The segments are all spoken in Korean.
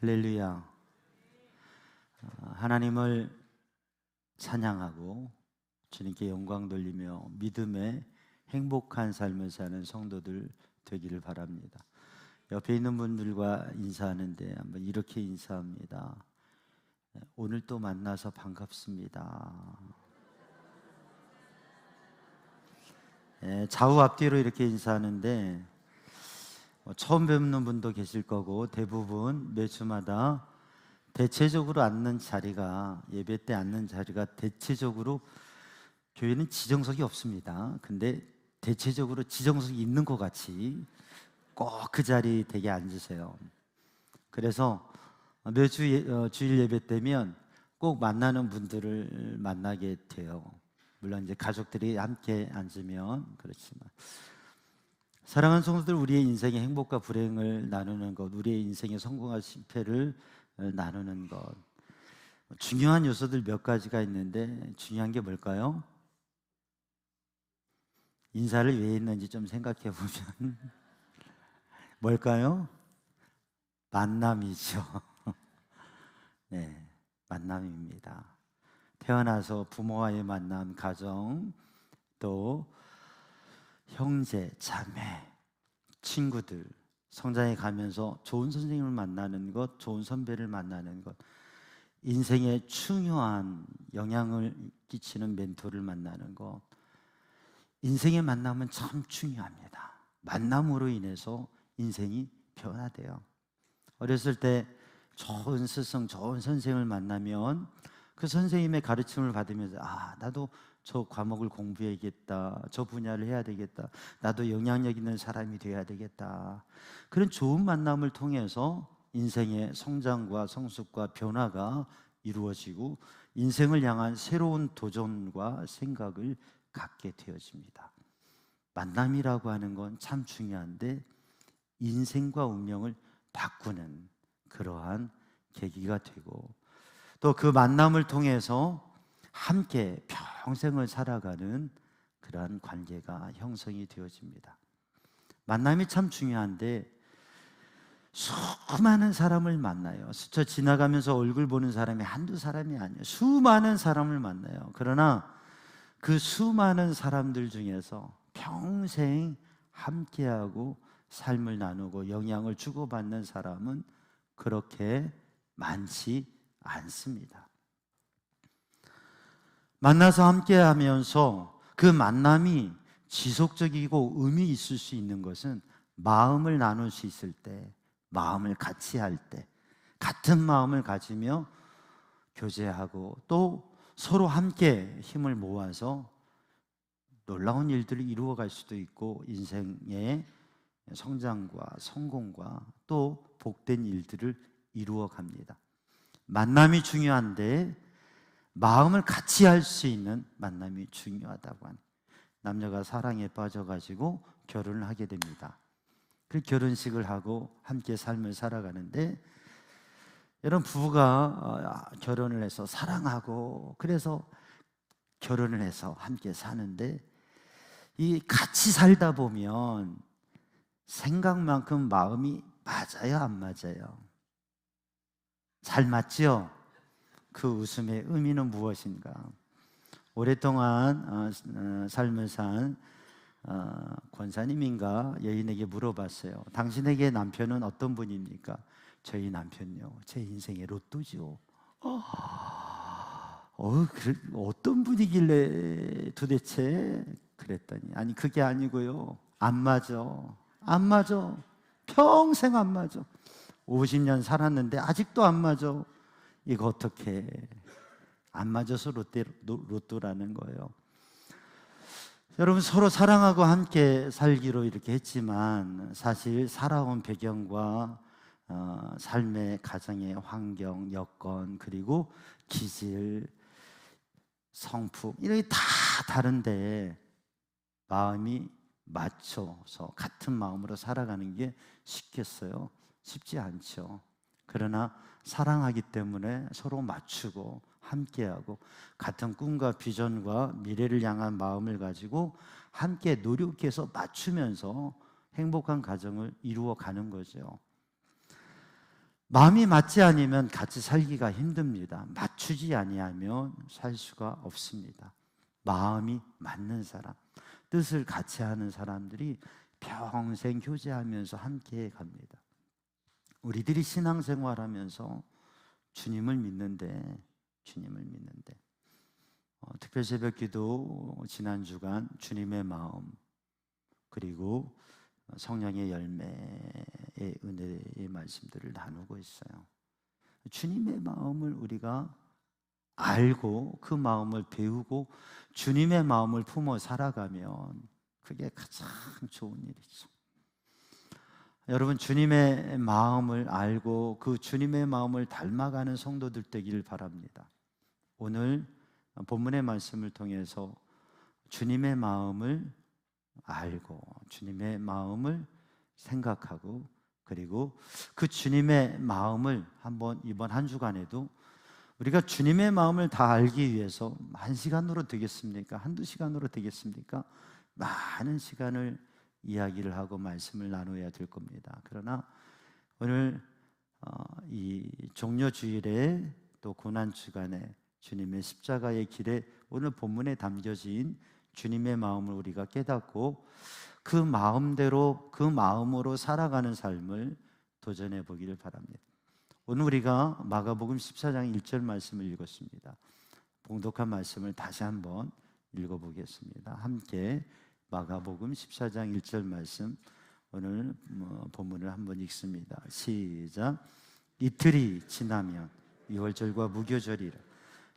할렐루야. 하나님을 찬양하고 주님께 영광 돌리며 믿음의 행복한 삶을 사는 성도들 되기를 바랍니다. 옆에 있는 분들과 인사하는데 한번 이렇게 인사합니다. 오늘 또 만나서 반갑습니다. 좌우 앞뒤로 이렇게 인사하는데 처음 뵙는 분도 계실 거고, 대부분 매주마다 대체적으로 앉는 자리가, 예배 때 앉는 자리가 대체적으로, 교회는 지정석이 없습니다. 근데 대체적으로 지정석이 있는 것 같이 꼭 그 자리 되게 앉으세요. 그래서 매주 주일 예배 때면 꼭 만나는 분들을 만나게 돼요. 물론 이제 가족들이 함께 앉으면 그렇지만, 사랑하는 성도들, 우리의 인생의 행복과 불행을 나누는 것, 우리의 인생의 성공과 실패를 나누는 것, 중요한 요소들 몇 가지가 있는데, 중요한 게 뭘까요? 인사를 왜 했는지 좀 생각해 보면 뭘까요? 만남이죠. 네, 만남입니다. 태어나서 부모와의 만남, 가정, 또 형제, 자매, 친구들, 성장해 가면서 좋은 선생님을 만나는 것, 좋은 선배를 만나는 것, 인생에 중요한 영향을 끼치는 멘토를 만나는 것, 인생의 만남은 참 중요합니다. 만남으로 인해서 인생이 변화돼요. 어렸을 때 좋은 스승, 좋은 선생을 만나면 그 선생님의 가르침을 받으면서 나도 저 과목을 공부해야겠다, 저 분야를 해야 되겠다, 나도 영향력 있는 사람이 되어야 되겠다. 그런 좋은 만남을 통해서 인생의 성장과 성숙과 변화가 이루어지고 인생을 향한 새로운 도전과 생각을 갖게 되어집니다. 만남이라고 하는 건 참 중요한데, 인생과 운명을 바꾸는 그러한 계기가 되고, 또 그 만남을 통해서 함께 평생을 살아가는 그러한 관계가 형성이 되어집니다. 만남이 참 중요한데, 수많은 사람을 만나요. 스쳐 지나가면서 얼굴 보는 사람이 한두 사람이 아니에요. 수많은 사람을 만나요. 그러나 그 수많은 사람들 중에서 평생 함께하고 삶을 나누고 영향을 주고받는 사람은 그렇게 많지 않습니다. 만나서 함께하면서 그 만남이 지속적이고 의미 있을 수 있는 것은 마음을 나눌 수 있을 때, 마음을 같이 할 때, 같은 마음을 가지며 교제하고 또 서로 함께 힘을 모아서 놀라운 일들을 이루어갈 수도 있고, 인생의 성장과 성공과 또 복된 일들을 이루어갑니다. 만남이 중요한데 마음을 같이 할 수 있는 만남이 중요하다고 하는, 남녀가 사랑에 빠져가지고 결혼을 하게 됩니다. 그 결혼식을 하고 함께 삶을 살아가는데, 여러분, 부부가 결혼을 해서 사랑하고 그래서 결혼을 해서 함께 사는데, 이 같이 살다 보면 생각만큼 마음이 맞아요, 안 맞아요? 잘 맞죠? 그 웃음의 의미는 무엇인가? 오랫동안 삶을 산 권사님인가 여인에게 물어봤어요. 당신에게 남편은 어떤 분입니까? 저희 남편요, 제 인생의 로또죠. 어떤 분이길래 도대체? 그랬더니, 아니 그게 아니고요, 안 맞아, 안 맞아, 평생 안 맞아. 50년 살았는데 아직도 안 맞아. 이거 어떻게? 안 맞아서 로또라는 거예요. 여러분, 서로 사랑하고 함께 살기로 이렇게 했지만, 사실 살아온 배경과 삶의 가정의 환경, 여건, 그리고 기질, 성품, 이런 게 다 다른데 마음이 맞춰서 같은 마음으로 살아가는 게 쉽겠어요? 쉽지 않죠. 그러나 사랑하기 때문에 서로 맞추고 함께하고 같은 꿈과 비전과 미래를 향한 마음을 가지고 함께 노력해서 맞추면서 행복한 가정을 이루어가는 거죠. 마음이 맞지 않으면 같이 살기가 힘듭니다. 맞추지 아니하면 살 수가 없습니다. 마음이 맞는 사람, 뜻을 같이 하는 사람들이 평생 교제하면서 함께 갑니다. 우리들이 신앙생활하면서 주님을 믿는데 특별 새벽기도 지난 주간 주님의 마음, 그리고 성령의 열매의 은혜의 말씀들을 나누고 있어요. 주님의 마음을 우리가 알고 그 마음을 배우고 주님의 마음을 품어 살아가면 그게 가장 좋은 일이죠. 여러분, 주님의 마음을 알고 그 주님의 마음을 닮아가는 성도들 되기를 바랍니다. 오늘 본문의 말씀을 통해서 주님의 마음을 알고 주님의 마음을 생각하고, 그리고 그 주님의 마음을 한번 이번 한 주간에도 우리가 주님의 마음을 다 알기 위해서 1시간으로 되겠습니까? 한두 시간으로 되겠습니까? 많은 시간을 이야기를 하고 말씀을 나눠야 될 겁니다. 그러나 오늘 이 종려주일에 또 고난주간에 주님의 십자가의 길에 오늘 본문에 담겨진 주님의 마음을 우리가 깨닫고 그 마음대로 그 마음으로 살아가는 삶을 도전해 보기를 바랍니다. 오늘 우리가 마가복음 14장 1절 말씀을 읽었습니다. 봉독한 말씀을 다시 한번 읽어보겠습니다. 함께 마가복음 14장 1절 말씀, 오늘 본문을 한번 읽습니다. 시작. 이틀이 지나면 유월절과 무교절이라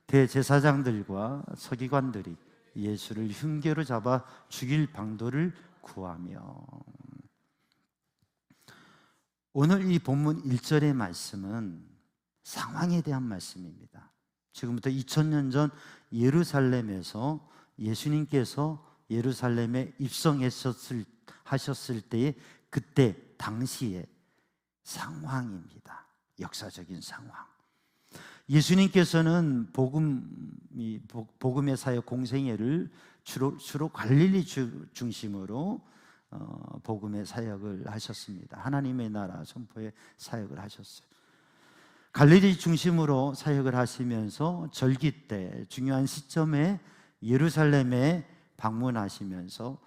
대제사장들과 서기관들이 예수를 흉계로 잡아 죽일 방도를 구하며. 오늘 이 본문 1절의 말씀은 상황에 대한 말씀입니다. 지금부터 2000년 전 예루살렘에서 예수님께서 예루살렘에 입성하셨을 때의 그때 당시의 상황입니다. 역사적인 상황. 예수님께서는 복음의 사역 공생애를 주로 갈릴리 중심으로 복음의 사역을 하셨습니다. 하나님의 나라 선포의 사역을 하셨어요. 갈릴리 중심으로 사역을 하시면서 절기 때 중요한 시점에 예루살렘에 방문하시면서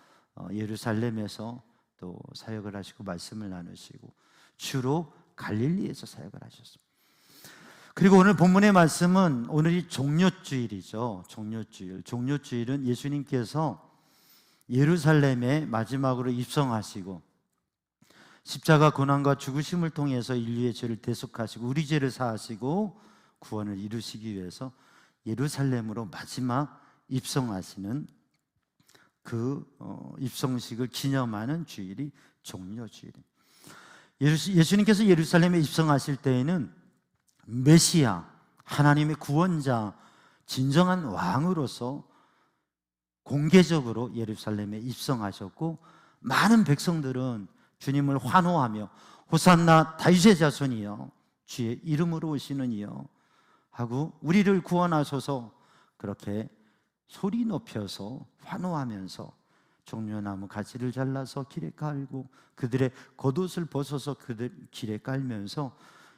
예루살렘에서 또 사역을 하시고 말씀을 나누시고 주로 갈릴리에서 사역을 하셨습니다. 그리고 오늘 본문의 말씀은 오늘이 종려주일이죠. 종려주일은 예수님께서 예루살렘에 마지막으로 입성하시고 십자가 고난과 죽으심을 통해서 인류의 죄를 대속하시고 우리 죄를 사하시고 구원을 이루시기 위해서 예루살렘으로 마지막 입성하시는 그 입성식을 기념하는 주일이 종려주일입니다. 예수님께서 예루살렘에 입성하실 때에는 메시아, 하나님의 구원자, 진정한 왕으로서 공개적으로 예루살렘에 입성하셨고, 많은 백성들은 주님을 환호하며 호산나 다윗의 자손이여 주의 이름으로 오시는 이여 하고 우리를 구원하소서 그렇게 소리 높여서 환호하면서 종려나무 가지를 잘라서 길에 깔고 그들의 겉옷을 벗어서 그들 길에 깔면서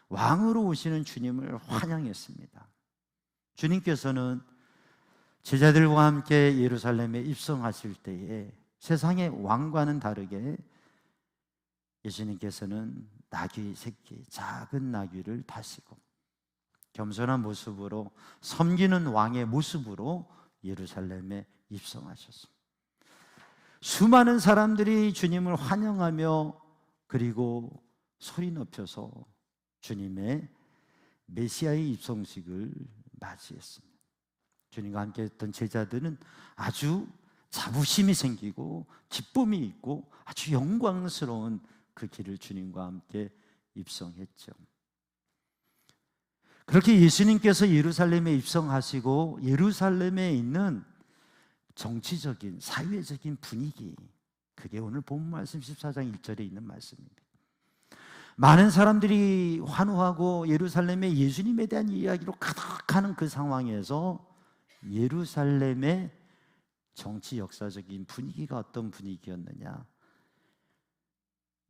왕으로 오시는 주님을 환영했습니다. 주님께서는 제자들과 함께 예루살렘에 입성하실 때에 세상의 왕과는 다르게 예수님께서는 나귀 새끼, 작은 나귀를 타시고 겸손한 모습으로 섬기는 왕의 모습으로 예루살렘에 입성하셨습니다. 수많은 사람들이 주님을 환영하며 그리고 소리 높여서 주님의 메시아의 입성식을 맞이했습니다. 주님과 함께 했던 제자들은 아주 자부심이 생기고 기쁨이 있고 아주 영광스러운 그 길을 주님과 함께 입성했죠. 그렇게 예수님께서 예루살렘에 입성하시고 예루살렘에 있는 정치적인 사회적인 분위기, 그게 오늘 본 말씀 14장 1절에 있는 말씀입니다. 많은 사람들이 환호하고 예루살렘에 예수님에 대한 이야기로 가득하는 그 상황에서 예루살렘의 정치 역사적인 분위기가 어떤 분위기였느냐?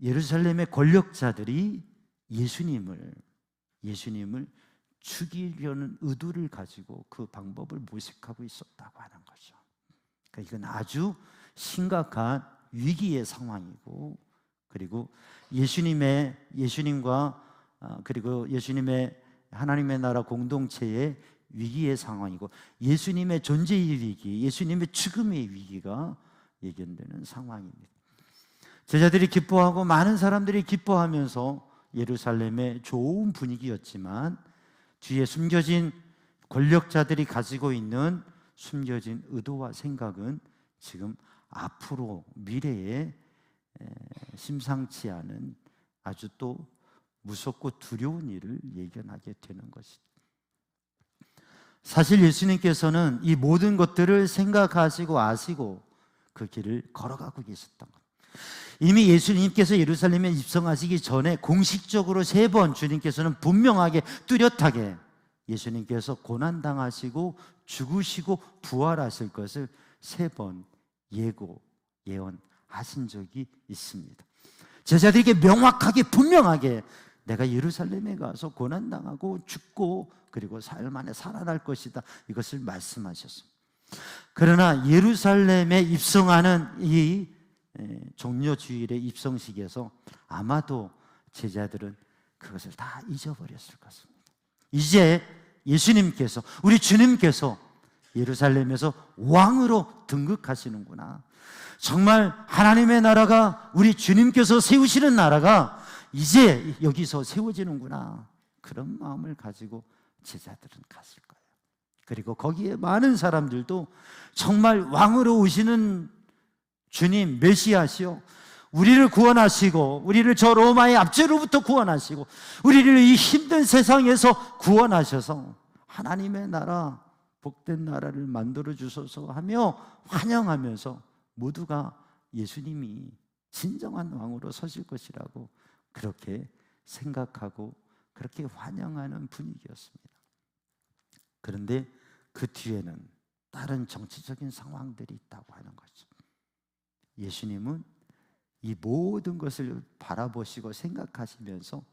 예루살렘의 권력자들이 예수님을 예수님을 죽이려는 의도를 가지고 그 방법을 모색하고 있었다고 하는 거죠. 그러니까 이건 아주 심각한 위기의 상황이고, 그리고 예수님과 그리고 예수님의 하나님의 나라 공동체의 위기의 상황이고, 예수님의 존재의 위기, 예수님의 죽음의 위기가 예견되는 상황입니다. 제자들이 기뻐하고 많은 사람들이 기뻐하면서 예루살렘의 좋은 분위기였지만, 뒤에 숨겨진 권력자들이 가지고 있는 숨겨진 의도와 생각은 지금 앞으로 미래에 심상치 않은 아주 또 무섭고 두려운 일을 예견하게 되는 것이죠. 사실 예수님께서는 이 모든 것들을 생각하시고 아시고 그 길을 걸어가고 계셨던 것. 이미 예수님께서 예루살렘에 입성하시기 전에 공식적으로 3번 주님께서는 분명하게 뚜렷하게 예수님께서 고난당하시고 죽으시고 부활하실 것을 3번 예언하신 적이 있습니다. 제자들에게 명확하게 분명하게 내가 예루살렘에 가서 고난당하고 죽고 그리고 사흘 만에 살아날 것이다, 이것을 말씀하셨습니다. 그러나 예루살렘에 입성하는 이 종려주일의 입성식에서 아마도 제자들은 그것을 다 잊어버렸을 것입니다. 이제 예수님께서, 우리 주님께서 예루살렘에서 왕으로 등극하시는구나, 정말 하나님의 나라가, 우리 주님께서 세우시는 나라가 이제 여기서 세워지는구나, 그런 마음을 가지고 제자들은 갔을 거예요. 그리고 거기에 많은 사람들도 정말 왕으로 오시는 주님, 메시아시오, 우리를 구원하시고 우리를 저 로마의 압제로부터 구원하시고 우리를 이 힘든 세상에서 구원하셔서 하나님의 나라, 복된 나라를 만들어 주소서 하며 환영하면서 모두가 예수님이 진정한 왕으로 서실 것이라고 그렇게 생각하고 그렇게 환영하는 분위기였습니다. 그런데 그 뒤에는 다른 정치적인 상황들이 있다고 하는 거죠. 예수님은 이 모든 것을 바라보시고 생각하시면서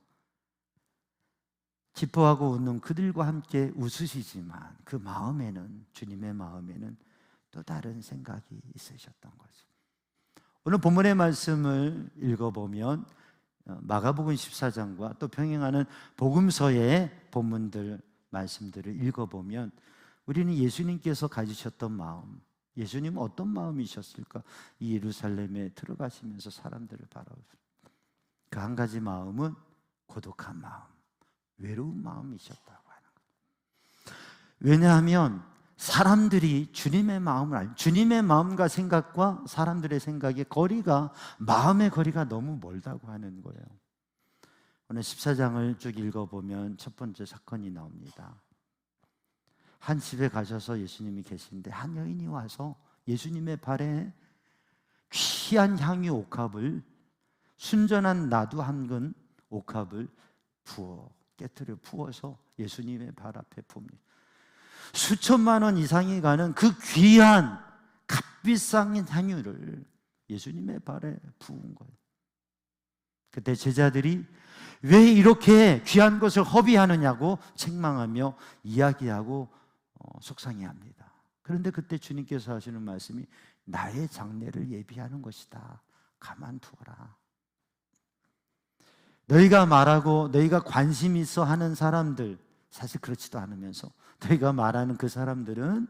기뻐하고 웃는 그들과 함께 웃으시지만 그 마음에는, 주님의 마음에는 또 다른 생각이 있으셨던 거죠. 오늘 본문의 말씀을 읽어보면 마가복음 14장과 또 병행하는 복음서의 본문들 말씀들을 읽어보면 우리는 예수님께서 가지셨던 마음, 예수님은 어떤 마음이셨을까? 이 예루살렘에 들어가시면서 사람들을 바라보십니다. 그 한 가지 마음은 고독한 마음, 외로운 마음이셨다고 하는 거예요. 왜냐하면 사람들이 주님의 마음을 주님의 마음과 생각과 사람들의 생각의 거리가, 마음의 거리가 너무 멀다고 하는 거예요. 오늘 14장을 쭉 읽어보면 첫 번째 사건이 나옵니다. 한 집에 가셔서 예수님이 계신데 한 여인이 와서 예수님의 발에 귀한 향유 옥합을, 순전한 나두 한 근 옥합을 깨트려 부어서 예수님의 발 앞에 풉니다. 수천만 원 이상이 가는 그 귀한 값비싼 향유를 예수님의 발에 부은 거예요. 그때 제자들이 왜 이렇게 귀한 것을 허비하느냐고 책망하며 이야기하고 속상해합니다. 그런데 그때 주님께서 하시는 말씀이 나의 장례를 예비하는 것이다, 가만두어라. 너희가 말하고 너희가 관심 있어 하는 사람들, 사실 그렇지도 않으면서 너희가 말하는 그 사람들은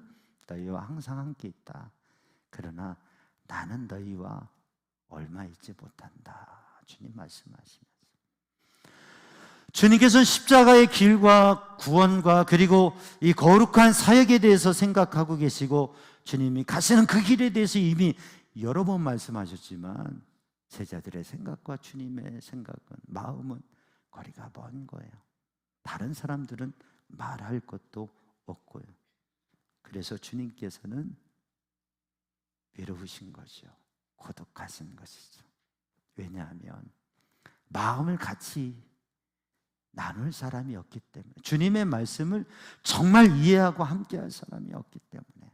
너희와 항상 함께 있다. 그러나 나는 너희와 얼마 있지 못한다. 주님 말씀하시면서 주님께서는 십자가의 길과 구원과 그리고 이 거룩한 사역에 대해서 생각하고 계시고 주님이 가시는 그 길에 대해서 이미 여러 번 말씀하셨지만 제자들의 생각과 주님의 생각은, 마음은 거리가 먼 거예요. 다른 사람들은 말할 것도 없고요. 그래서 주님께서는 외로우신 것이요, 고독하신 것이죠. 왜냐하면 마음을 같이 나눌 사람이 없기 때문에, 주님의 말씀을 정말 이해하고 함께할 사람이 없기 때문에.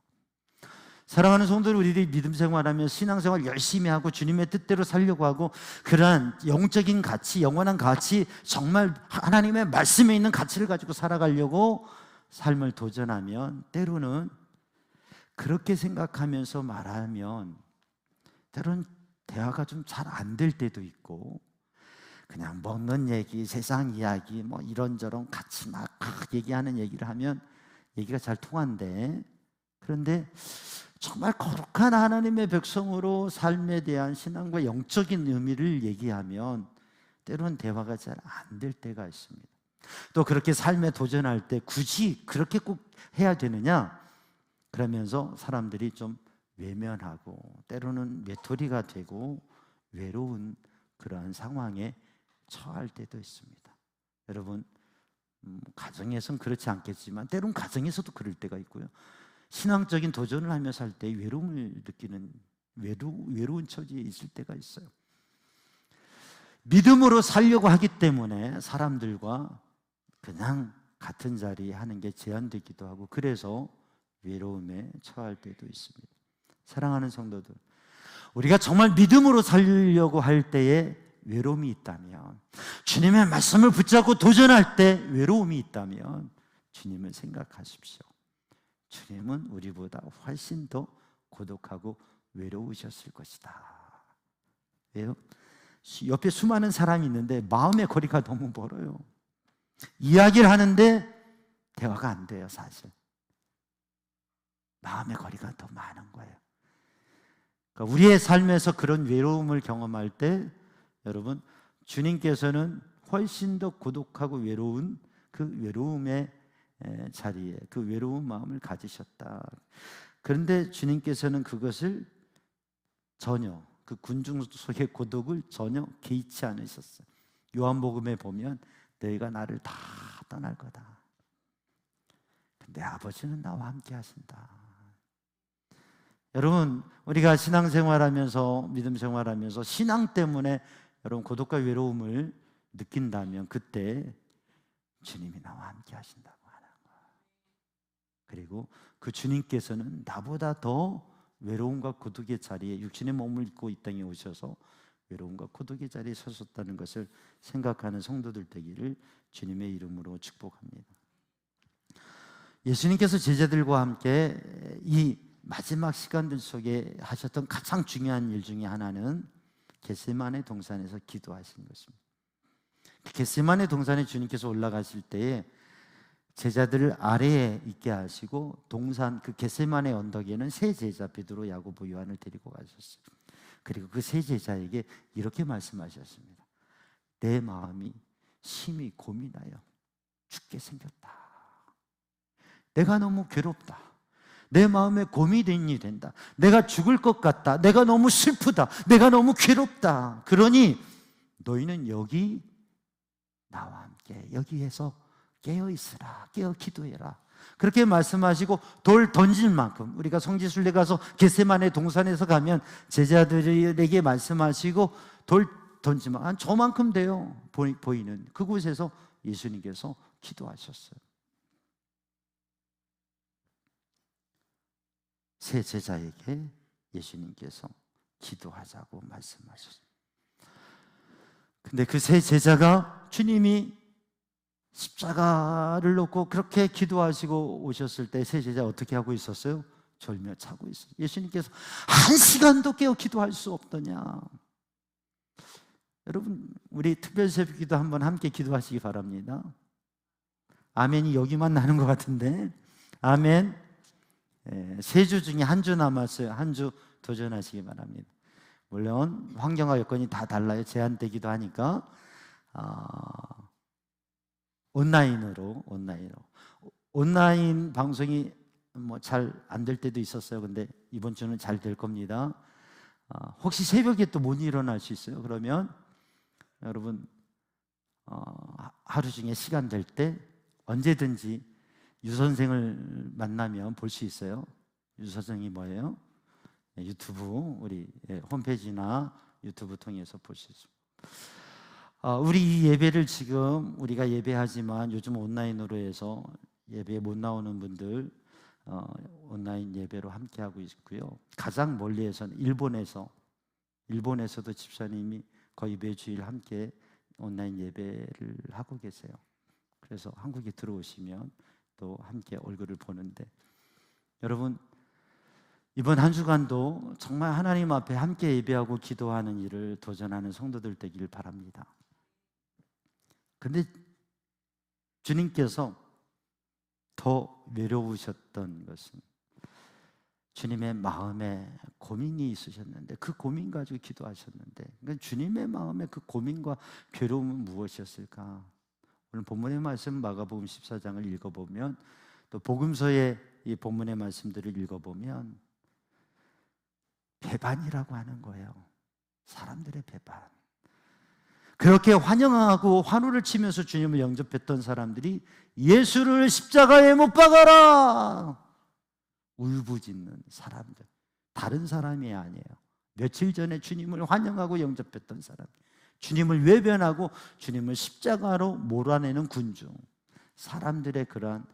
사랑하는 성도들, 우리들이 믿음 생활하며 신앙생활 열심히 하고 주님의 뜻대로 살려고 하고 그러한 영적인 가치, 영원한 가치, 정말 하나님의 말씀에 있는 가치를 가지고 살아가려고 삶을 도전하면 때로는 그렇게 생각하면서 말하면 때로는 대화가 좀 잘 안 될 때도 있고 그냥 먹는 얘기, 세상 이야기 뭐 이런저런 같이 막 얘기하는 얘기를 하면 얘기가 잘 통한대. 그런데 정말 거룩한 하나님의 백성으로 삶에 대한 신앙과 영적인 의미를 얘기하면 때로는 대화가 잘 안 될 때가 있습니다. 또 그렇게 삶에 도전할 때 굳이 그렇게 꼭 해야 되느냐? 그러면서 사람들이 좀 외면하고 때로는 외톨이가 되고 외로운 그러한 상황에 처할 때도 있습니다. 여러분, 가정에선 그렇지 않겠지만 때로는 가정에서도 그럴 때가 있고요. 신앙적인 도전을 하며 살 때 외로움을 느끼는 외로운 처지에 있을 때가 있어요. 믿음으로 살려고 하기 때문에 사람들과 그냥 같은 자리에 하는 게 제한되기도 하고 그래서 외로움에 처할 때도 있습니다. 사랑하는 성도들, 우리가 정말 믿음으로 살려고 할 때에 외로움이 있다면, 주님의 말씀을 붙잡고 도전할 때 외로움이 있다면 주님을 생각하십시오. 주님은 우리보다 훨씬 더 고독하고 외로우셨을 것이다. 왜요? 옆에 수많은 사람이 있는데 마음의 거리가 너무 멀어요. 이야기를 하는데 대화가 안 돼요. 사실 마음의 거리가 더 많은 거예요. 그러니까 우리의 삶에서 그런 외로움을 경험할 때 여러분, 주님께서는 훨씬 더 고독하고 외로운 그 외로움의 자리에 그 외로운 마음을 가지셨다. 그런데 주님께서는 그것을 전혀 그 군중 속의 고독을 전혀 개의치 않으셨어요. 요한복음에 보면 너희가 나를 다 떠날 거다. 근데 아버지는 나와 함께 하신다. 여러분, 우리가 신앙생활하면서 믿음 생활하면서 신앙 때문에 여러분 고독과 외로움을 느낀다면 그때 주님이 나와 함께 하신다고 하는 거예요. 그리고 그 주님께서는 나보다 더 외로움과 고독의 자리에 육신의 몸을 입고 이 땅에 오셔서 외로움과 고독의 자리에 서셨다는 것을 생각하는 성도들 되기를 주님의 이름으로 축복합니다. 예수님께서 제자들과 함께 이 마지막 시간들 속에 하셨던 가장 중요한 일 중에 하나는 겟세마네 동산에서 기도하신 것입니다. 겟세마네 동산에 주님께서 올라가실 때에 제자들을 아래에 있게 하시고 동산 그 겟세마네 언덕에는 세 제자 베드로, 야고보, 요한을 데리고 가셨어요. 그리고 그 세 제자에게 이렇게 말씀하셨습니다. 내 마음이 심히 고민하여 죽게 생겼다. 내가 너무 괴롭다. 내 마음에 고민이 된다. 내가 죽을 것 같다. 내가 너무 슬프다. 내가 너무 괴롭다. 그러니 너희는 여기 나와 함께 여기에서 깨어 있으라. 깨어 기도해라. 그렇게 말씀하시고 돌 던질 만큼, 우리가 성지순례 가서 겟세마네 동산에서 가면 제자들에게 말씀하시고 돌 던지면 한 저만큼 돼요. 보이는 그곳에서 예수님께서 기도하셨어요. 세 제자에게 예수님께서 기도하자고 말씀하셨어요. 근데 그 세 제자가 주님이 십자가를 놓고 그렇게 기도하시고 오셨을 때 세 제자 어떻게 하고 있었어요? 졸며 자고 있어요. 예수님께서 한 시간도 깨어 기도할 수 없더냐. 여러분, 우리 특별 새벽기도 한번 함께 기도하시기 바랍니다. 아멘이 여기만 나는 것 같은데. 아멘. 세 주 중에 한 주 남았어요. 한 주 도전하시기 바랍니다. 물론 환경과 여건이 다 달라요. 제한되기도 하니까 온라인 방송이 뭐 잘 안 될 때도 있었어요. 근데 이번 주는 잘 될 겁니다. 혹시 새벽에 또 못 일어날 수 있어요? 그러면 여러분 하루 중에 시간 될 때 언제든지 유 선생을 만나면 볼 수 있어요. 유 선생이 뭐예요? 유튜브, 우리 홈페이지나 유튜브 통해서 볼 수 있습니다. 우리 이 예배를 지금 우리가 예배하지만 요즘 온라인으로 해서 예배에 못 나오는 분들 온라인 예배로 함께하고 있고요. 가장 멀리에서는 일본에서도 집사님이 거의 매주일 함께 온라인 예배를 하고 계세요. 그래서 한국에 들어오시면 또 함께 얼굴을 보는데, 여러분 이번 한 주간도 정말 하나님 앞에 함께 예배하고 기도하는 일을 도전하는 성도들 되길 바랍니다. 근데 주님께서 더 외로우셨던 것은 주님의 마음에 고민이 있으셨는데, 그 고민 가지고 기도하셨는데, 그러니까 주님의 마음에 그 고민과 괴로움은 무엇이었을까? 오늘 본문의 말씀 마가복음 14장을 읽어보면, 또 복음서의 이 본문의 말씀들을 읽어보면 배반이라고 하는 거예요. 사람들의 배반. 그렇게 환영하고 환호를 치면서 주님을 영접했던 사람들이 예수를 십자가에 못 박아라! 울부짖는 사람들, 다른 사람이 아니에요. 며칠 전에 주님을 환영하고 영접했던 사람, 주님을 외변하고 주님을 십자가로 몰아내는 군중, 사람들의 그러한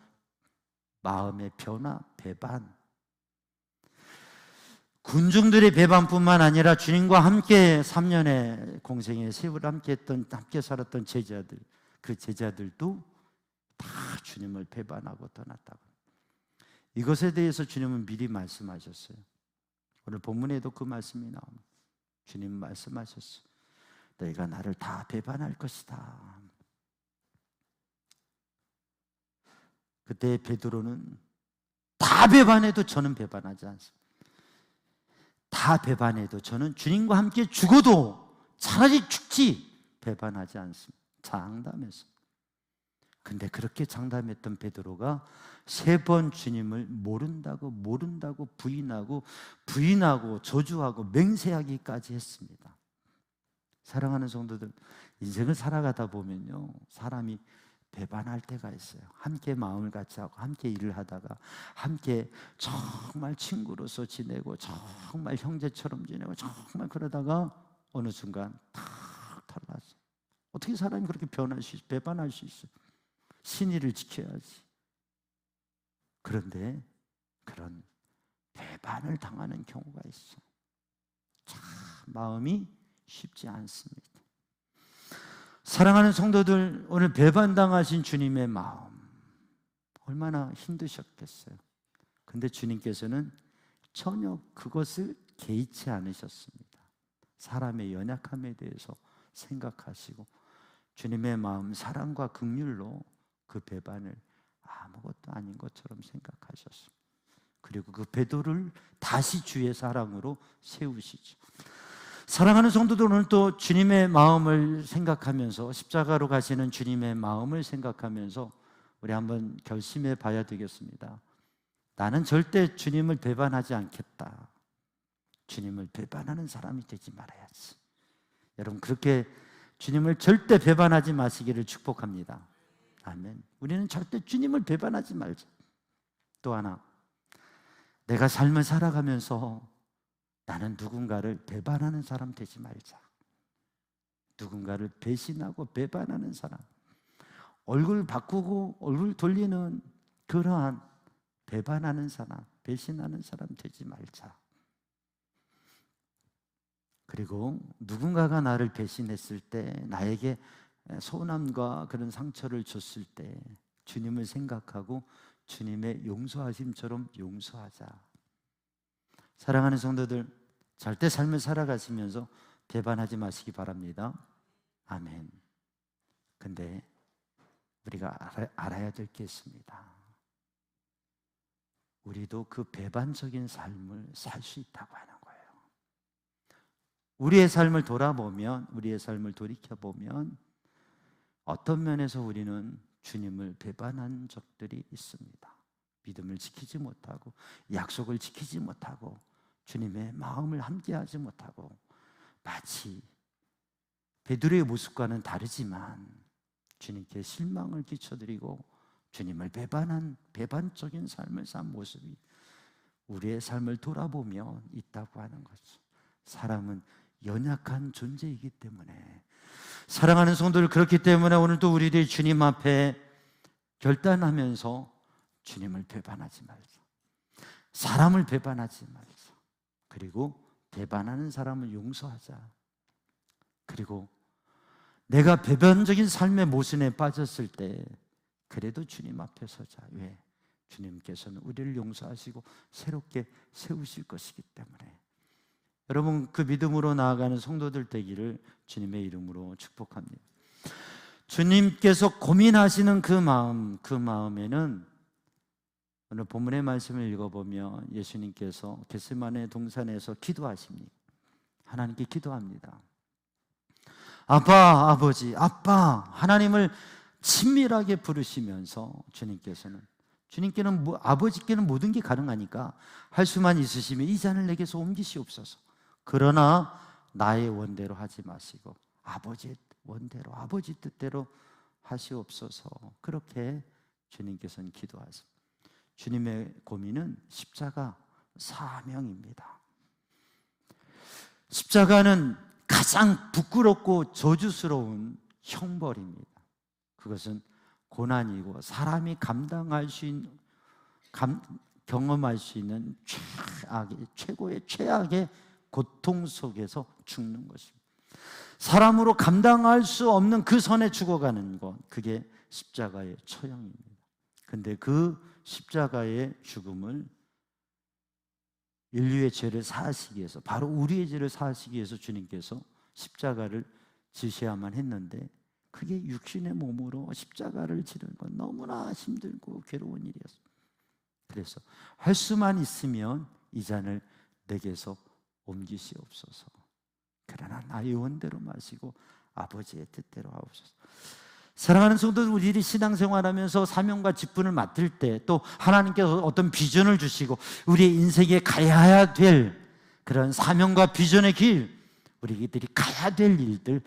마음의 변화, 배반, 군중들의 배반뿐만 아니라 주님과 함께 3년의 공생의 세월을 함께 살았던 제자들, 그 제자들도 다 주님을 배반하고 떠났다고. 이것에 대해서 주님은 미리 말씀하셨어요. 오늘 본문에도 그 말씀이 나옵니다. 주님 말씀하셨어요. 너희가 나를 다 배반할 것이다. 그때 베드로는 다 배반해도 저는 배반하지 않습니다. 다 배반해도 저는 주님과 함께 죽어도 차라리 죽지 배반하지 않습니다. 장담했습니다. 근데 그렇게 장담했던 베드로가 3번 주님을 모른다고 부인하고 저주하고 맹세하기까지 했습니다. 사랑하는 성도들, 인생을 살아가다 보면요, 사람이 배반할 때가 있어요. 함께 마음을 같이 하고 함께 일을 하다가 함께 정말 친구로서 지내고 정말 형제처럼 지내고 정말 그러다가 어느 순간 탁 달라져. 어떻게 사람이 그렇게 배반할 수 있어요? 신의를 지켜야지. 그런데 그런 배반을 당하는 경우가 있어. 참 마음이 쉽지 않습니다. 사랑하는 성도들, 오늘 배반당하신 주님의 마음 얼마나 힘드셨겠어요. 근데 주님께서는 전혀 그것을 개의치 않으셨습니다. 사람의 연약함에 대해서 생각하시고 주님의 마음, 사랑과 긍휼로 그 배반을 아무것도 아닌 것처럼 생각하셨습니다. 그리고 그 베드로를 다시 주의 사랑으로 세우시죠. 사랑하는 성도들, 오늘 또 주님의 마음을 생각하면서, 십자가로 가시는 주님의 마음을 생각하면서 우리 한번 결심해 봐야 되겠습니다. 나는 절대 주님을 배반하지 않겠다. 주님을 배반하는 사람이 되지 말아야지. 여러분, 그렇게 주님을 절대 배반하지 마시기를 축복합니다. 아멘. 우리는 절대 주님을 배반하지 말자. 또 하나, 내가 삶을 살아가면서 나는 누군가를 배반하는 사람 되지 말자. 누군가를 배신하고 배반하는 사람, 얼굴 바꾸고 얼굴 돌리는 그러한 배반하는 사람, 배신하는 사람 되지 말자. 그리고 누군가가 나를 배신했을 때, 나에게 서운함과 그런 상처를 줬을 때 주님을 생각하고 주님의 용서하심처럼 용서하자. 사랑하는 성도들, 절대 삶을 살아가시면서 배반하지 마시기 바랍니다. 아멘. 근데 우리가 알아야 될 게 있습니다. 우리도 그 배반적인 삶을 살 수 있다고 하는 거예요. 우리의 삶을 돌아보면, 우리의 삶을 돌이켜보면 어떤 면에서 우리는 주님을 배반한 적들이 있습니다. 믿음을 지키지 못하고, 약속을 지키지 못하고, 주님의 마음을 함께하지 못하고, 마치 베드로의 모습과는 다르지만 주님께 실망을 끼쳐드리고 주님을 배반한 배반적인 삶을 산 모습이 우리의 삶을 돌아보면 있다고 하는 거죠. 사람은 연약한 존재이기 때문에, 사랑하는 성도들, 그렇기 때문에 오늘도 우리들이 주님 앞에 결단하면서 주님을 배반하지 말자. 사람을 배반하지 말자. 그리고 배반하는 사람을 용서하자. 그리고 내가 배반적인 삶의 모순에 빠졌을 때 그래도 주님 앞에 서자. 왜? 주님께서는 우리를 용서하시고 새롭게 세우실 것이기 때문에. 여러분, 그 믿음으로 나아가는 성도들 되기를 주님의 이름으로 축복합니다. 주님께서 고민하시는 그 마음에는 오늘 본문의 말씀을 읽어보면 예수님께서 겟세마네 동산에서 기도하십니다. 하나님께 기도합니다. 아빠, 아버지, 아빠, 하나님을 친밀하게 부르시면서 주님께는 아버지께는 모든 게 가능하니까 할 수만 있으시면 이 잔을 내게서 옮기시옵소서. 그러나 나의 원대로 하지 마시고 아버지의 원대로, 아버지 뜻대로 하시옵소서. 그렇게 주님께서는 기도하십니다. 주님의 고민은 십자가 사명입니다. 십자가는 가장 부끄럽고 저주스러운 형벌입니다. 그것은 고난이고 사람이 경험할 수 있는 최고의 최악의 고통 속에서 죽는 것입니다. 사람으로 감당할 수 없는 그 선에 죽어가는 것, 그게 십자가의 처형입니다. 근데 그 십자가의 죽음을 인류의 죄를 사하시기 위해서, 바로 우리의 죄를 사하시기 위해서 주님께서 십자가를 지셔야만 했는데, 그게 육신의 몸으로 십자가를 지르는 건 너무나 힘들고 괴로운 일이었습니다. 그래서 할 수만 있으면 이 잔을 내게서 옮기시옵소서. 그러나 나의 원대로 마시고 아버지의 뜻대로 하옵소서. 사랑하는 성도들, 우리들이 신앙생활하면서 사명과 직분을 맡을 때 또 하나님께서 어떤 비전을 주시고 우리의 인생에 가야 될 그런 사명과 비전의 길, 우리들이 가야 될 일들,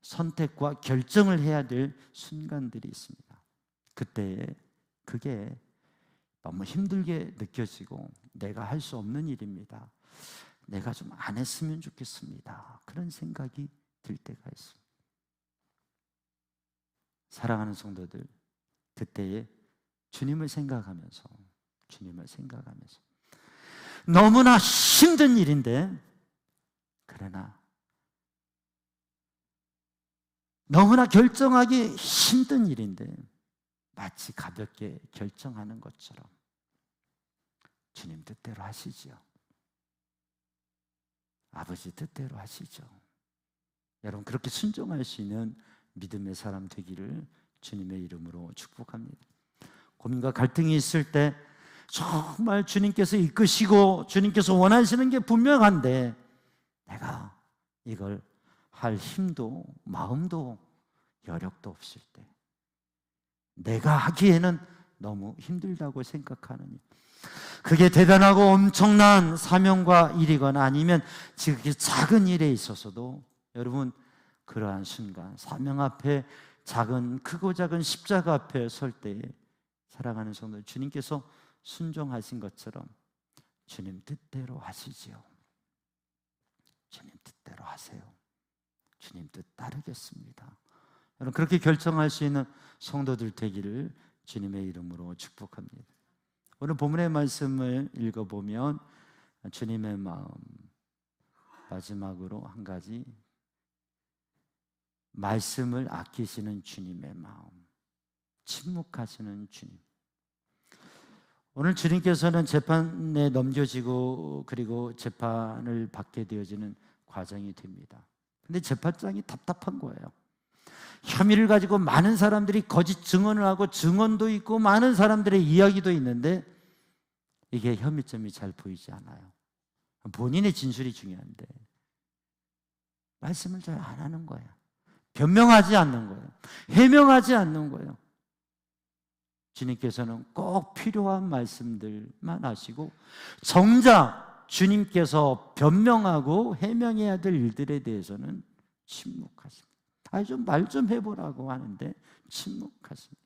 선택과 결정을 해야 될 순간들이 있습니다. 그때 그게 너무 힘들게 느껴지고 내가 할 수 없는 일입니다. 내가 좀 안 했으면 좋겠습니다. 그런 생각이 들 때가 있습니다. 사랑하는 성도들, 그때에 주님을 생각하면서 너무나 힘든 일인데, 그러나 너무나 결정하기 힘든 일인데 마치 가볍게 결정하는 것처럼 주님 뜻대로 하시지요. 아버지 뜻대로 하시죠. 여러분, 그렇게 순종할 수 있는 믿음의 사람 되기를 주님의 이름으로 축복합니다. 고민과 갈등이 있을 때 정말 주님께서 이끄시고 주님께서 원하시는 게 분명한데 내가 이걸 할 힘도 마음도 여력도 없을 때, 내가 하기에는 너무 힘들다고 생각하는 일, 그게 대단하고 엄청난 사명과 일이거나 아니면 지극히 작은 일에 있어서도 여러분, 그러한 순간 사명 앞에 크고 작은 십자가 앞에 설 때에 사랑하는 성도, 주님께서 순종하신 것처럼 주님 뜻대로 하시지요. 주님 뜻대로 하세요. 주님 뜻 따르겠습니다. 여러분, 그렇게 결정할 수 있는 성도들 되기를 주님의 이름으로 축복합니다. 오늘 본문의 말씀을 읽어보면 주님의 마음, 마지막으로 한 가지, 말씀을 아끼시는 주님의 마음, 침묵하시는 주님. 오늘 주님께서는 재판에 넘겨지고 그리고 재판을 받게 되어지는 과정이 됩니다. 근데 재판장이 답답한 거예요. 혐의를 가지고 많은 사람들이 거짓 증언을 하고 증언도 있고 많은 사람들의 이야기도 있는데 이게 혐의점이 잘 보이지 않아요. 본인의 진술이 중요한데 말씀을 잘 안 하는 거예요. 변명하지 않는 거예요. 해명하지 않는 거예요. 주님께서는 꼭 필요한 말씀들만 하시고 정작 주님께서 변명하고 해명해야 될 일들에 대해서는 침묵하십니다. 좀 말 좀 해보라고 하는데 침묵하십니다.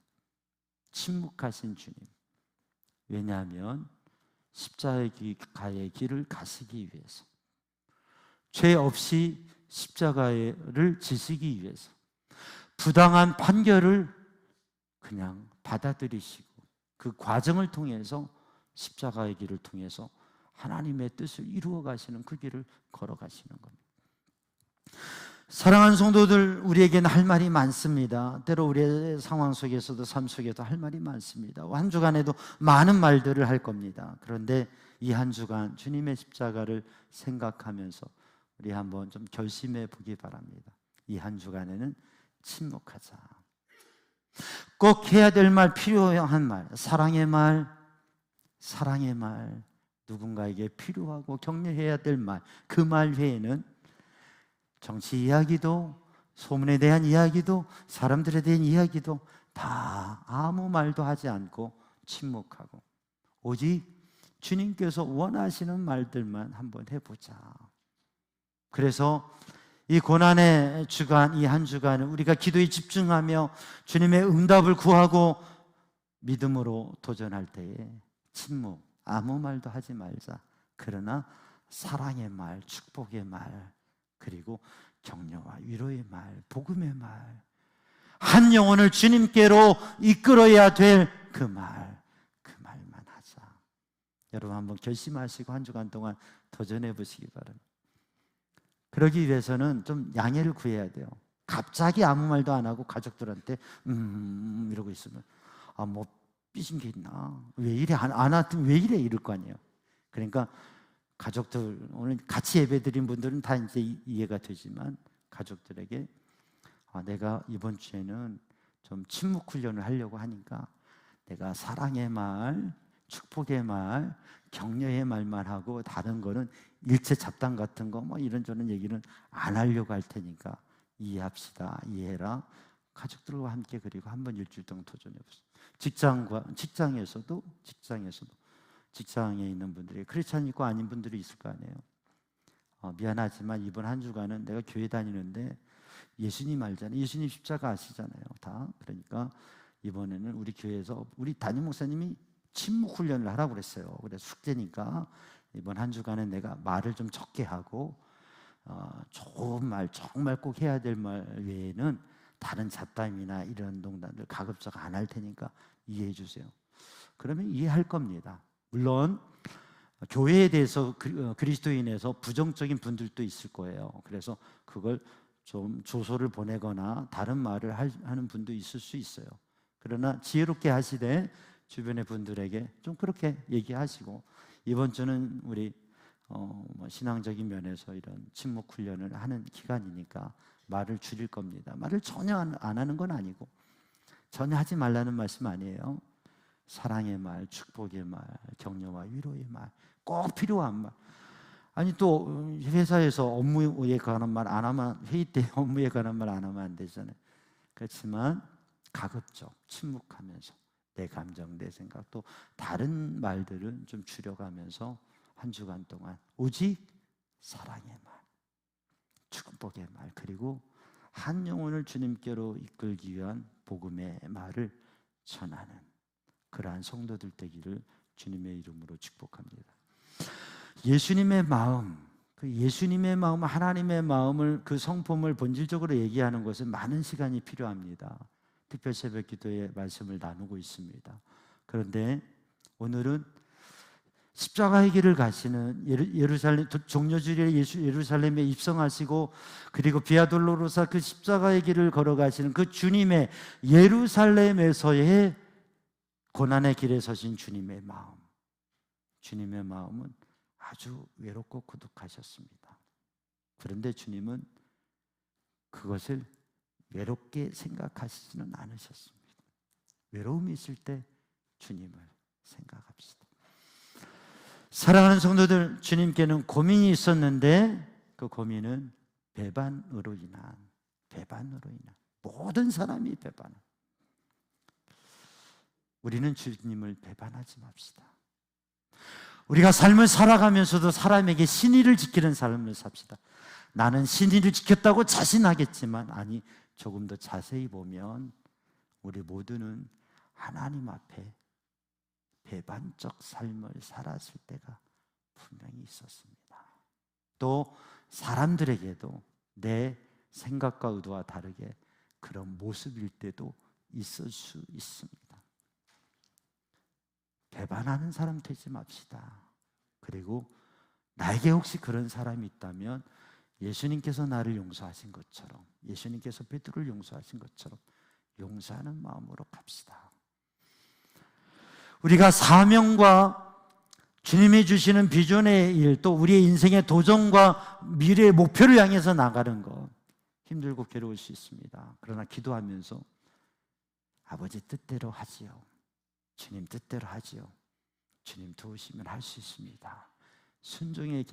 침묵하신 주님. 왜냐하면 십자가의 길을 가시기 위해서, 죄 없이 십자가를 지시기 위해서 부당한 판결을 그냥 받아들이시고 그 과정을 통해서 십자가의 길을 통해서 하나님의 뜻을 이루어 가시는 그 길을 걸어가시는 겁니다. 사랑하는 성도들, 우리에게는 할 말이 많습니다. 때로 우리의 상황 속에서도 삶 속에도 할 말이 많습니다. 한 주간에도 많은 말들을 할 겁니다. 그런데 이 한 주간 주님의 십자가를 생각하면서 우리 한번 좀 결심해 보기 바랍니다. 이 한 주간에는 침묵하자. 꼭 해야 될 말, 필요한 말, 사랑의 말, 사랑의 말, 누군가에게 필요하고 격려해야 될 말, 그 말 외에는 정치 이야기도, 소문에 대한 이야기도, 사람들에 대한 이야기도 다 아무 말도 하지 않고 침묵하고 오직 주님께서 원하시는 말들만 한번 해보자. 그래서 이 고난의 주간, 이 한 주간은 우리가 기도에 집중하며 주님의 응답을 구하고 믿음으로 도전할 때에 침묵, 아무 말도 하지 말자. 그러나 사랑의 말, 축복의 말, 그리고 격려와 위로의 말, 복음의 말, 한 영혼을 주님께로 이끌어야 될 그 말, 그 말만 하자. 여러분 한번 결심하시고 한 주간 동안 도전해 보시기 바랍니다. 그러기 위해서는 좀 양해를 구해야 돼요. 갑자기 아무 말도 안 하고 가족들한테 이러고 있으면 뭐 삐진 게 있나? 왜 이래? 안 왔더니 왜 이래? 이럴 거 아니에요. 그러니까 가족들, 오늘 같이 예배드린 분들은 다 이제 이해가 되지만 가족들에게 내가 이번 주에는 좀 침묵 훈련을 하려고 하니까 내가 사랑의 말, 축복의 말, 격려의 말만 하고 다른 거는 일체 잡담 같은 거 뭐 이런저런 얘기는 안 하려고 할 테니까 이해합시다. 이해해라. 가족들과 함께 그리고 한번 일주일 동안 도전해 보세요. 직장에서도 직장에 있는 분들이 크리스찬 있고 아닌 분들이 있을 거 아니에요. 미안하지만 이번 한 주간은 내가 교회 다니는데 예수님 알잖아요. 예수님 십자가 아시잖아요. 다. 그러니까 이번에는 우리 교회에서 우리 담임 목사님이 침묵 훈련을 하라고 그랬어요. 그래서 숙제니까 이번 한 주간은 내가 말을 좀 적게 하고 좋은 말, 정말 꼭 해야 될 말 외에는 다른 잡담이나 이런 농담들 가급적 안 할 테니까 이해해 주세요. 그러면 이해할 겁니다. 물론 교회에 대해서 그리스도인에서 부정적인 분들도 있을 거예요. 그래서 그걸 좀 조소를 보내거나 다른 말을 하는 분도 있을 수 있어요. 그러나 지혜롭게 하시되 주변의 분들에게 좀 그렇게 얘기하시고, 이번 주는 우리 신앙적인 면에서 이런 침묵 훈련을 하는 기간이니까 말을 줄일 겁니다. 말을 전혀 안 하는 건 아니고 전혀 하지 말라는 말씀 아니에요. 사랑의 말, 축복의 말, 격려와 위로의 말, 꼭 필요한 말. 아니 또 회사에서 업무에 관한 말 안 하면, 회의 때 업무에 관한 말 안 하면 안 되잖아요. 그렇지만 가급적 침묵하면서 내 감정, 내 생각, 또 다른 말들은 좀 줄여가면서 한 주간 동안 오직 사랑의 말, 축복의 말, 그리고 한 영혼을 주님께로 이끌기 위한 복음의 말을 전하는 그러한 성도들 되기를 주님의 이름으로 축복합니다. 예수님의 마음, 그 예수님의 마음, 하나님의 마음을, 그 성품을 본질적으로 얘기하는 것은 많은 시간이 필요합니다. 특별 새벽 기도의 말씀을 나누고 있습니다. 그런데 오늘은 십자가의 길을 가시는 예루살렘 종려주일에 예루살렘에 입성하시고 그리고 비아 돌로로사 그 십자가의 길을 걸어가시는 그 주님의 예루살렘에서의 고난의 길에 서신 주님의 마음, 주님의 마음은 아주 외롭고 고독하셨습니다. 그런데 주님은 그것을 외롭게 생각하시지는 않으셨습니다. 외로움이 있을 때 주님을 생각합시다. 사랑하는 성도들, 주님께는 고민이 있었는데 그 고민은 배반으로 인한 모든 사람이 배반한, 우리는 주님을 배반하지 맙시다. 우리가 삶을 살아가면서도 사람에게 신의를 지키는 삶을 삽시다. 나는 신의를 지켰다고 자신하겠지만 아니, 조금 더 자세히 보면 우리 모두는 하나님 앞에 배반적 삶을 살았을 때가 분명히 있었습니다. 또 사람들에게도 내 생각과 의도와 다르게 그런 모습일 때도 있을 수 있습니다. 배반하는 사람 되지 맙시다. 그리고 나에게 혹시 그런 사람이 있다면 예수님께서 나를 용서하신 것처럼, 예수님께서 베드로를 용서하신 것처럼 용서하는 마음으로 갑시다. 우리가 사명과 주님이 주시는 비전의 일, 또 우리의 인생의 도전과 미래의 목표를 향해서 나가는 것 힘들고 괴로울 수 있습니다. 그러나 기도하면서 아버지 뜻대로 하지요, 주님 뜻대로 하지요, 주님 도우시면 할 수 있습니다. 순종의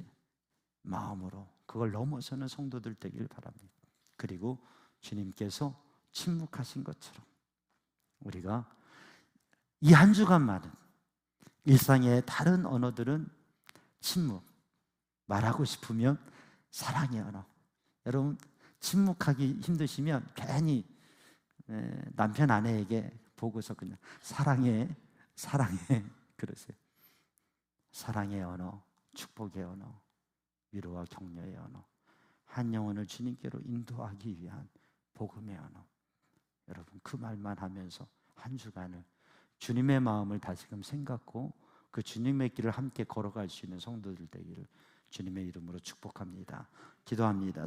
마음으로 그걸 넘어서는 성도들 되길 바랍니다. 그리고 주님께서 침묵하신 것처럼 우리가 이 한 주간만은 일상의 다른 언어들은 침묵, 말하고 싶으면 사랑의 언어. 여러분 침묵하기 힘드시면 괜히 남편 아내에게 보고서 그냥 사랑해 그러세요. 사랑의 언어, 축복의 언어, 위로와 격려의 언어, 한 영혼을 주님께로 인도하기 위한 복음의 언어. 여러분 그 말만 하면서 한 주간을 주님의 마음을 다시금 생각고 그 주님의 길을 함께 걸어갈 수 있는 성도들 되기를 주님의 이름으로 축복합니다. 기도합니다.